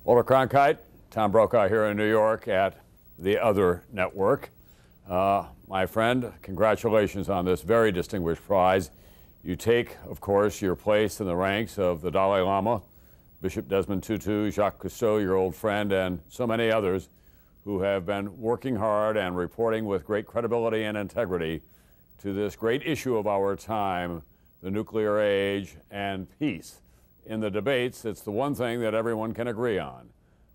Walter Croncite, Tom Brokaw here in New York at the Other Network. My friend, congratulations on this very distinguished prize. You take, of course, your place in the ranks of the Dalai Lama, Bishop Desmond Tutu, Jacques Cousteau, your old friend, and so many others who have been working hard and reporting with great credibility and integrity to this great issue of our time, the nuclear age and peace. In the debates, it's the one thing that everyone can agree on.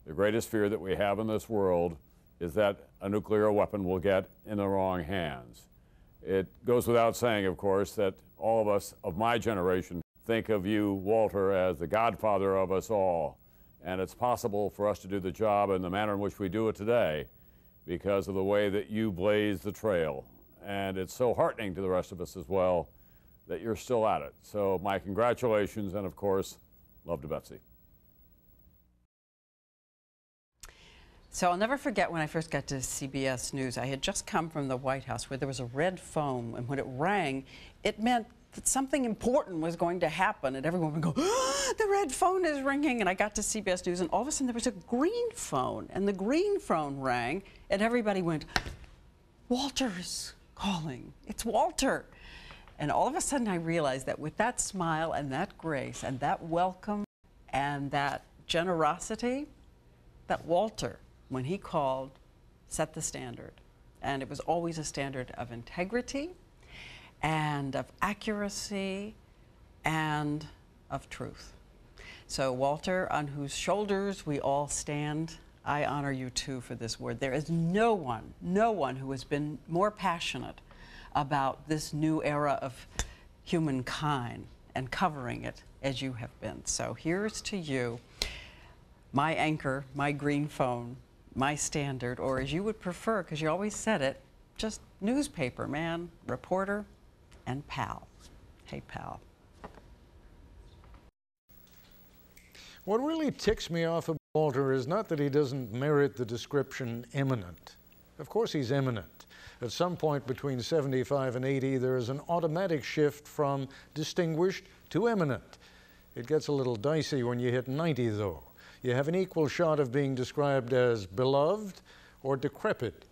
The greatest fear that we have in this world is that a nuclear weapon will get in the wrong hands. It goes without saying, of course, that all of us of my generation think of you, Walter, as the godfather of us all. And it's possible for us to do the job in the manner in which we do it today because of the way that you blaze the trail. And it's so heartening to the rest of us as well that you're still at it. So my congratulations, and of course, love to Betsy. So I'll never forget when I first got to CBS News. I had just come from the White House where there was a red phone, and when it rang, it meant that something important was going to happen, and everyone would go, oh, the red phone is ringing, and I got to CBS News, and all of a sudden there was a green phone, and the green phone rang, and everybody went, Walter's calling, it's Walter. And all of a sudden I realized that with that smile and that grace and that welcome and that generosity, that Walter, when he called, set the standard. And it was always a standard of integrity and of accuracy and of truth. So Walter, on whose shoulders we all stand, I honor you too for this word. There is no one who has been more passionate about this new era of humankind and covering it as you have been. So here's to you, my anchor, my green phone, my standard, or as you would prefer, because you always said it, just newspaper man, reporter, and pal. Hey, pal. What really ticks me off about Walter is not that he doesn't merit the description eminent. Of course he's eminent. At some point between 75 and 80, there is an automatic shift from distinguished to eminent. It gets a little dicey when you hit 90, though. You have an equal shot of being described as beloved or decrepit.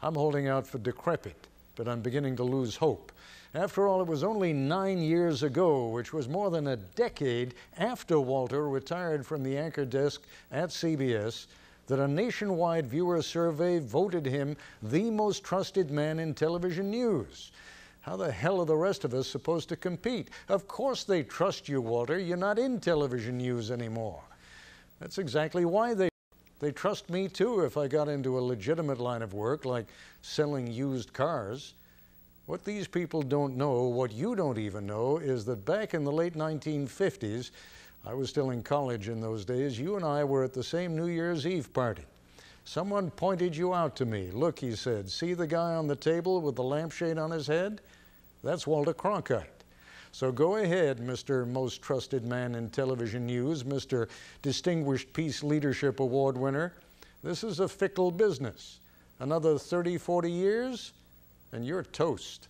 I'm holding out for decrepit, but I'm beginning to lose hope. After all, it was only 9 years ago, which was more than a decade after Walter retired from the anchor desk at CBS, that a nationwide viewer survey voted him the most trusted man in television news. How the hell are the rest of us supposed to compete? Of course they trust you, Walter. You're not in television news anymore. That's exactly why they trust me too if I got into a legitimate line of work like selling used cars. What these people don't know, what you don't even know, is that back in the late 1950s, I was still in college in those days, you and I were at the same New Year's Eve party. Someone pointed you out to me. Look, he said, see the guy on the table with the lampshade on his head? That's Walter Cronkite. So go ahead, Mr. Most Trusted Man in Television News, Mr. Distinguished Peace Leadership Award winner. This is a fickle business. Another 30, 40 years, and you're toast.